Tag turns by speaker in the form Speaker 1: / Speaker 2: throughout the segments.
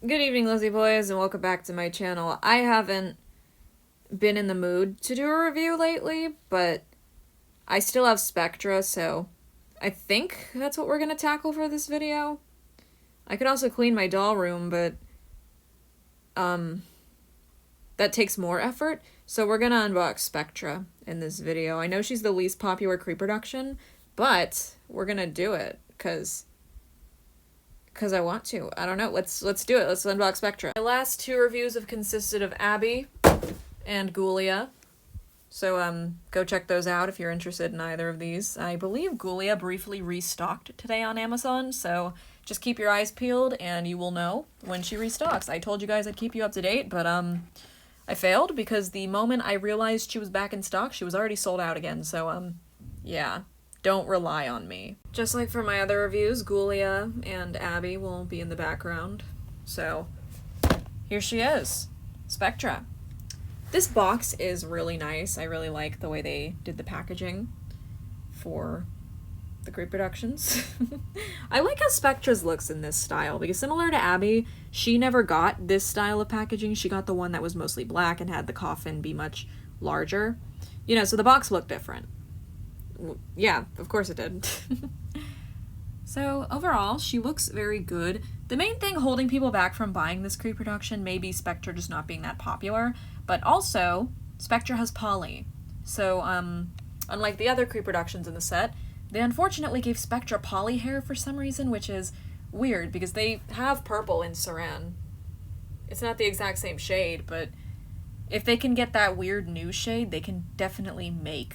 Speaker 1: Good evening, Lizzie boys, and welcome back to my channel. I haven't been in the mood to do a review lately, but I still have Spectra, so I think that's what we're gonna tackle for this video. I could also clean my doll room, but that takes more effort, so we're gonna unbox Spectra in this video. I know she's the least popular Creeproduction, but we're gonna do it, because I want to. I don't know. Let's do it. Let's unbox Spectra. My last two reviews have consisted of Abby and Ghoulia. So go check those out if you're interested in either of these. I believe Ghoulia briefly restocked today on Amazon, so just keep your eyes peeled and you will know when she restocks. I told you guys I'd keep you up to date, but I failed because the moment I realized she was back in stock, she was already sold out again. So yeah. Don't rely on me. Just like for my other reviews, Ghoulia and Abby will be in the background. So, here she is. Spectra. This box is really nice. I really like the way they did the packaging for the Creeproductions. I like how Spectra's looks in this style, because similar to Abby, she never got this style of packaging. She got the one that was mostly black and had the coffin be much larger. You know, so the box looked different. Yeah, of course it did. So overall, she looks very good. The main thing holding people back from buying this Creeproduction may be Spectra just not being that popular, but also Spectra has poly. So unlike the other Creeproductions in the set, they unfortunately gave Spectra poly hair for some reason, which is weird because they have purple in Saran. It's not the exact same shade, but if they can get that weird new shade, they can definitely make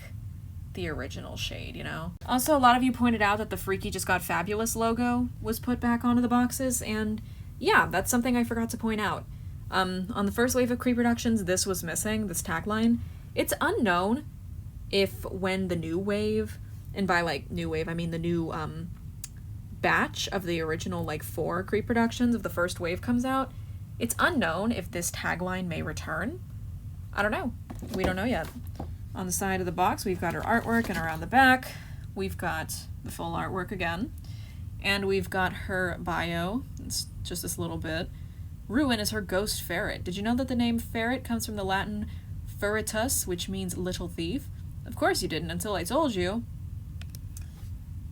Speaker 1: the original shade, you know? Also, a lot of you pointed out that the Freaky Just Got Fabulous logo was put back onto the boxes, and yeah, that's something I forgot to point out. On the first wave of Creeproductions, this was missing, this tagline. It's unknown if when the new wave, and by like new wave, I mean the new batch of the original like 4 Creeproductions of the first wave comes out, it's unknown if this tagline may return. I don't know. We don't know yet. On the side of the box, we've got her artwork, and around the back, we've got the full artwork again. And we've got her bio. It's just this little bit. Ruin is her ghost ferret. Did you know that the name ferret comes from the Latin ferretus, which means little thief? Of course you didn't until I told you.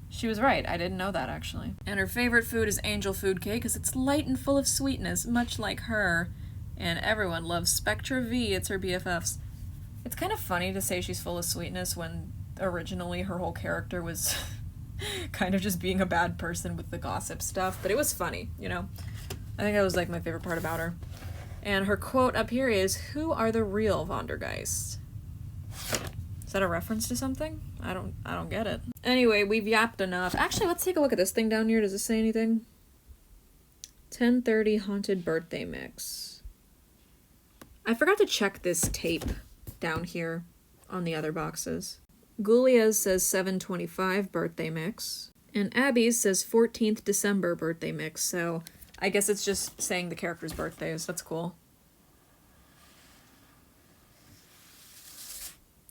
Speaker 1: She was right. I didn't know that, actually. And her favorite food is angel food cake, because it's light and full of sweetness, much like her. And everyone loves Spectra V. It's her BFFs. It's kind of funny to say she's full of sweetness when originally her whole character was kind of just being a bad person with the gossip stuff, but it was funny, you know? I think that was like my favorite part about her. And her quote up here is, "Who are the real Vondergeist?" Is that a reference to something? I don't get it. Anyway, we've yapped enough. Actually, let's take a look at this thing down here. Does this say anything? 10:30 Haunted Birthday Mix. I forgot to check this tape down here on the other boxes. Ghoulia's says 7/25 birthday mix, and Abby's says 14th December birthday mix, so I guess it's just saying the characters' birthdays. That's cool.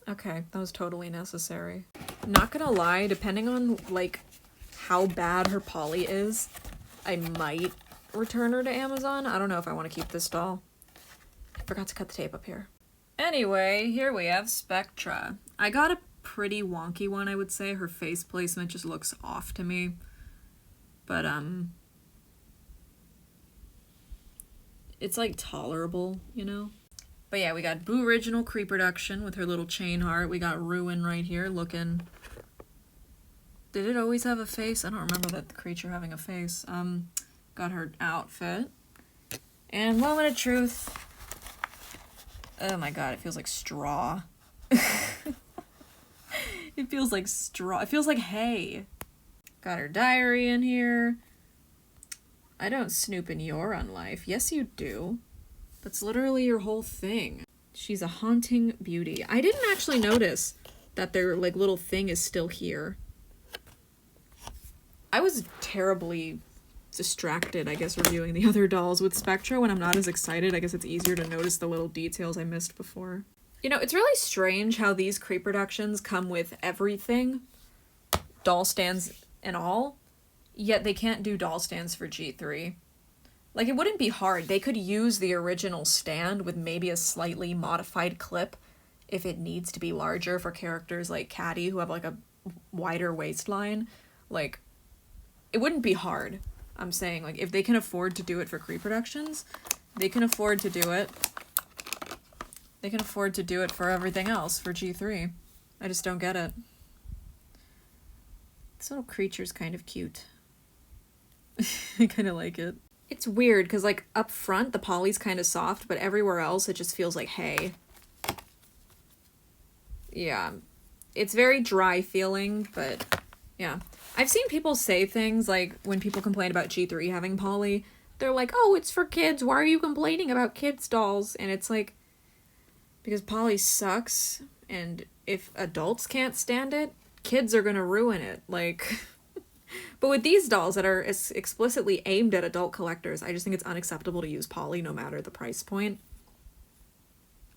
Speaker 1: Okay, that was totally necessary. Not gonna lie, depending on, like, how bad her poly is, I might return her to Amazon. I don't know if I want to keep this doll. I forgot to cut the tape up here. Anyway, here we have Spectra. I got a pretty wonky one, I would say. Her face placement just looks off to me. But, it's, like, tolerable, you know? But yeah, we got Booriginal Creeproduction with her little chain heart. We got Ruin right here looking... Did it always have a face? I don't remember that creature having a face. Got her outfit. And Moment of Truth... Oh my god, it feels like straw. It feels like straw. It feels like hay. Got her diary in here. I don't snoop in your unlife. Yes, you do. That's literally your whole thing. She's a haunting beauty. I didn't actually notice that their like little thing is still here. I was terribly distracted, I guess, reviewing the other dolls with Spectra when I'm not as excited. I guess it's easier to notice the little details I missed before. You know, it's really strange how these Creeproductions come with everything, doll stands and all, yet they can't do doll stands for G3. Like, it wouldn't be hard. They could use the original stand with maybe a slightly modified clip if it needs to be larger for characters like Caddy who have like a wider waistline. Like, it wouldn't be hard. I'm saying, like, if they can afford to do it for Creeproductions, they can afford to do it. They can afford to do it for everything else for G3. I just don't get it. This little creature's kind of cute. I kind of like it. It's weird because, like, up front the poly's kind of soft, but everywhere else it just feels like hay. Yeah. It's very dry feeling, but yeah. I've seen people say things like when people complain about G3 having poly, they're like, oh, it's for kids. Why are you complaining about kids' dolls? And it's like, because poly sucks, and if adults can't stand it, kids are gonna ruin it. Like, but with these dolls that are explicitly aimed at adult collectors, I just think it's unacceptable to use poly no matter the price point.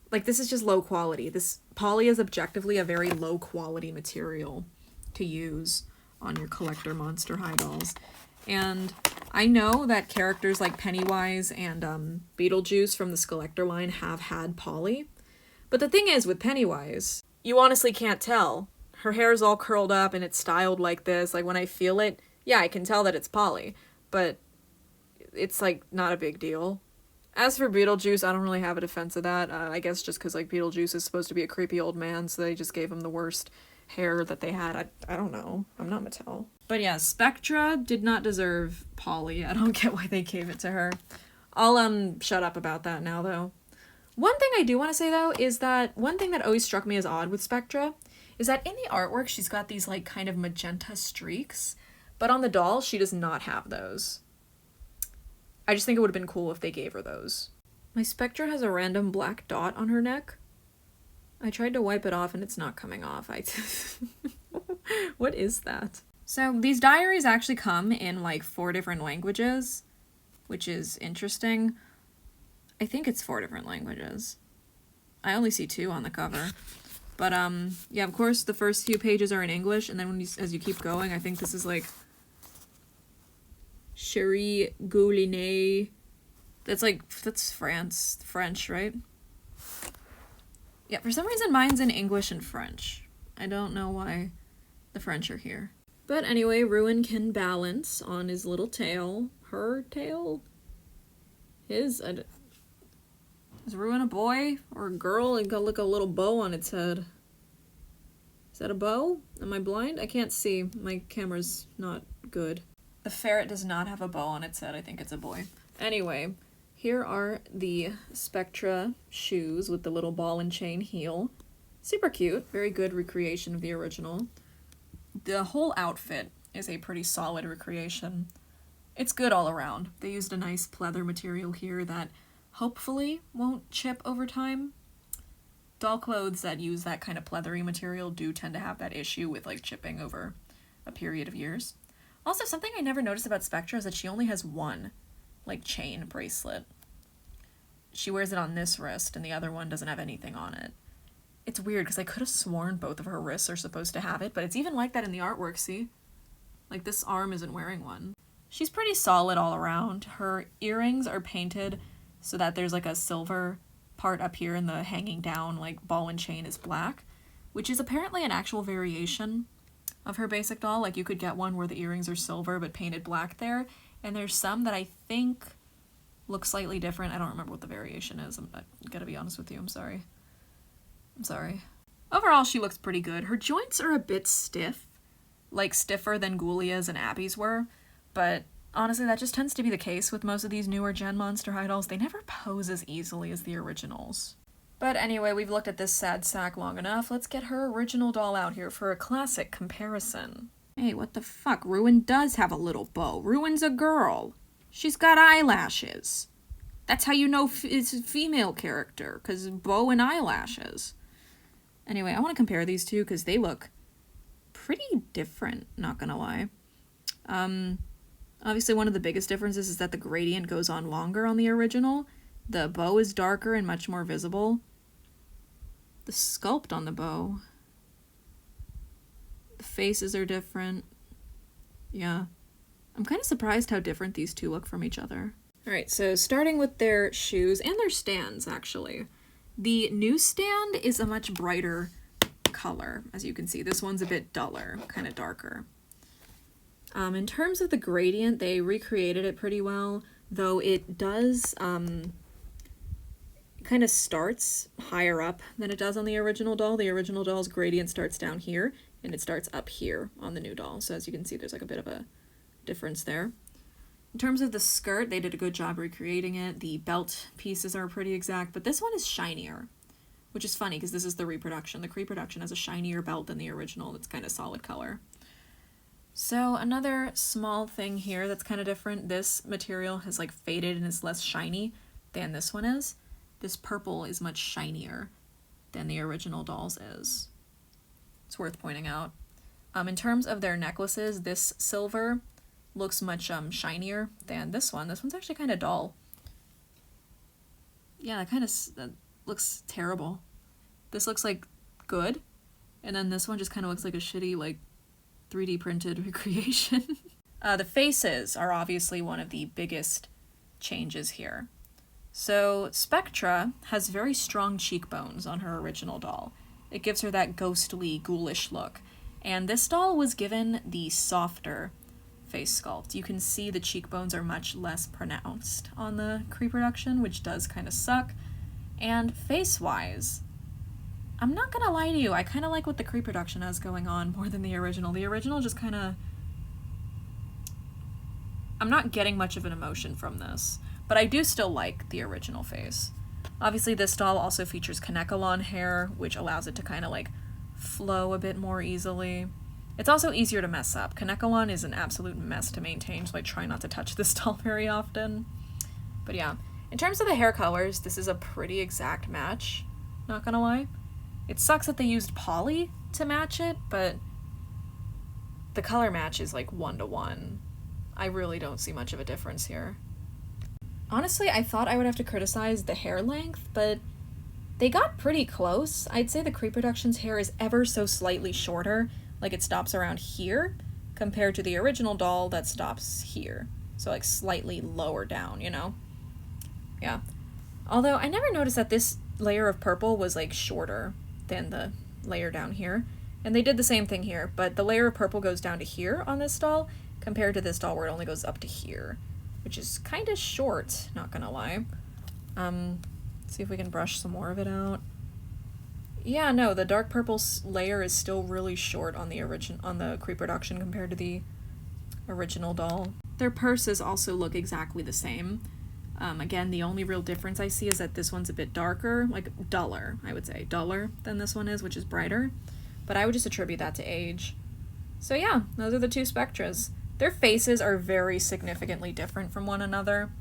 Speaker 1: Like, this is just low quality. This poly is objectively a very low quality material to use on your collector Monster High dolls. And I know that characters like Pennywise and Beetlejuice from the Skeletor line have had poly. But the thing is, with Pennywise, you honestly can't tell. Her hair is all curled up and it's styled like this. Like, when I feel it, yeah, I can tell that it's poly. But it's, like, not a big deal. As for Beetlejuice, I don't really have a defense of that. I guess just because, like, Beetlejuice is supposed to be a creepy old man, so they just gave him the worst hair that they had. I don't know. I'm not Mattel. But yeah, Spectra did not deserve poly. I don't get why they gave it to her. I'll shut up about that now, though. One thing I do want to say, though, is that one thing that always struck me as odd with Spectra is that in the artwork, she's got these, like, kind of magenta streaks, but on the doll, she does not have those. I just think it would have been cool if they gave her those. My Spectra has a random black dot on her neck. I tried to wipe it off and it's not coming off. What is that? So these diaries actually come in like 4 different languages, which is interesting. I think it's 4 different languages. I only see 2 on the cover. But yeah, of course the first few pages are in English, and then as you keep going, I think this is like Cherie Goulinet. That's French, right? Yeah, for some reason mine's in English and French. I don't know why the French are here. But anyway, Ruin can balance on his little tail. Her tail? His? Is Ruin a boy or a girl? It got like a little bow on its head. Is that a bow? Am I blind? I can't see. My camera's not good. The ferret does not have a bow on its head. I think it's a boy. Anyway, here are the Spectra shoes with the little ball and chain heel. Super cute. Very good recreation of the original. The whole outfit is a pretty solid recreation. It's good all around. They used a nice pleather material here that hopefully won't chip over time. Doll clothes that use that kind of pleathery material do tend to have that issue with like chipping over a period of years. Also, something I never noticed about Spectra is that she only has one, like, chain bracelet. She wears it on this wrist, and the other one doesn't have anything on it. It's weird, because I could have sworn both of her wrists are supposed to have it, but it's even like that in the artwork, see? Like, this arm isn't wearing one. She's pretty solid all around. Her earrings are painted so that there's, like, a silver part up here, and the hanging down, like, ball and chain is black, which is apparently an actual variation of her basic doll. Like, you could get one where the earrings are silver but painted black there, and there's some that I think look slightly different. I don't remember what the variation is. I gotta be honest with you. I'm sorry. Overall, she looks pretty good. Her joints are a bit stiff, like stiffer than Ghoulia's and Abby's were, but honestly, that just tends to be the case with most of these newer gen Monster High dolls. They never pose as easily as the originals. But anyway, we've looked at this sad sack long enough. Let's get her original doll out here for a classic comparison. Hey, what the fuck? Ruin does have a little bow. Ruin's a girl. She's got eyelashes. That's how you know it's a female character, because bow and eyelashes. Anyway, I want to compare these two because they look pretty different, not gonna lie. Obviously one of the biggest differences is that the gradient goes on longer on the original. The bow is darker and much more visible. The sculpt on the bow. The faces are different. Yeah. I'm kind of surprised how different these two look from each other. Alright, so starting with their shoes and their stands, actually. The new stand is a much brighter color, as you can see. This one's a bit duller, kind of darker. In terms of the gradient, they recreated it pretty well, though it does kind of starts higher up than it does on the original doll. The original doll's gradient starts down here, and it starts up here on the new doll. So as you can see, there's like a bit of a difference there. In terms of the skirt, they did a good job recreating it. The belt pieces are pretty exact, but this one is shinier, which is funny because this is the reproduction. The Creeproduction has a shinier belt than the original that's kind of solid color. So another small thing here that's kind of different, this material has like faded and is less shiny than this one is. This purple is much shinier than the original doll's is. It's worth pointing out. In terms of their necklaces, this silver looks much shinier than this one. This one's actually kind of dull. Yeah, that looks terrible. This looks like good, and then this one just kind of looks like a shitty like 3D printed recreation. The faces are obviously one of the biggest changes here. So Spectra has very strong cheekbones on her original doll. It gives her that ghostly, ghoulish look. And this doll was given the softer face sculpt. You can see the cheekbones are much less pronounced on the Creeproduction, which does kind of suck. And face-wise, I'm not gonna lie to you, I kind of like what the Creeproduction has going on more than the original. The original just kind of... I'm not getting much of an emotion from this, but I do still like the original face. Obviously, this doll also features Kanekalon hair, which allows it to kind of like flow a bit more easily. It's also easier to mess up. Kanekalon is an absolute mess to maintain, so I try not to touch this doll very often. But yeah, in terms of the hair colors, this is a pretty exact match, not gonna lie. It sucks that they used poly to match it, but the color match is like 1-to-1. I really don't see much of a difference here. Honestly, I thought I would have to criticize the hair length, but they got pretty close. I'd say the Creeproduction's hair is ever so slightly shorter, like it stops around here, compared to the original doll that stops here. So like slightly lower down, you know? Yeah. Although I never noticed that this layer of purple was like shorter than the layer down here. And they did the same thing here, but the layer of purple goes down to here on this doll, compared to this doll where it only goes up to here, which is kind of short, not gonna lie. See if we can brush some more of it out. Yeah, no, the dark purple layer is still really short on the Creeproduction compared to the original doll. Their purses also look exactly the same. Again, the only real difference I see is that this one's a bit darker, like duller, I would say, duller than this one is, which is brighter. But I would just attribute that to age. So yeah, those are the two Spectras. Their faces are very significantly different from one another.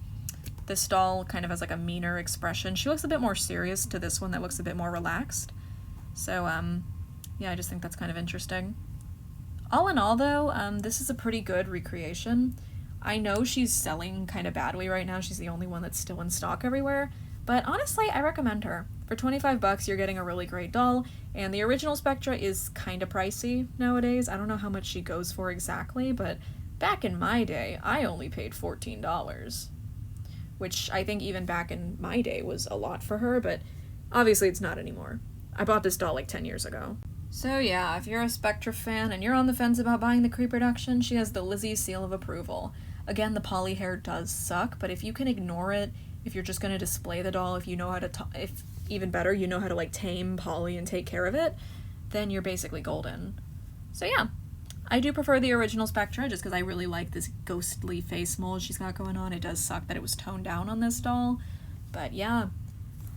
Speaker 1: This doll kind of has like a meaner expression. She looks a bit more serious to this one that looks a bit more relaxed. So, yeah, I just think that's kind of interesting. All in all, though, this is a pretty good recreation. I know she's selling kind of badly right now. She's the only one that's still in stock everywhere. But honestly, I recommend her. For 25 bucks, you're getting a really great doll, and the original Spectra is kind of pricey nowadays. I don't know how much she goes for exactly, but back in my day, I only paid $14. Which I think even back in my day was a lot for her, but obviously it's not anymore. I bought this doll like 10 years ago. So yeah, if you're a Spectra fan and you're on the fence about buying the Creeproduction, she has the Lizzie seal of approval. Again, the poly hair does suck, but if you can ignore it, if you're just going to display the doll, if you know how to, if even better, you know how to like tame poly and take care of it, then you're basically golden. So yeah, I do prefer the original Spectra just because I really like this ghostly face mold she's got going on. It does suck that it was toned down on this doll, but yeah,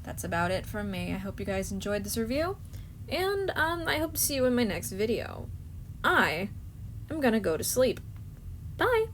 Speaker 1: that's about it from me. I hope you guys enjoyed this review, and I hope to see you in my next video. I am gonna go to sleep. Bye!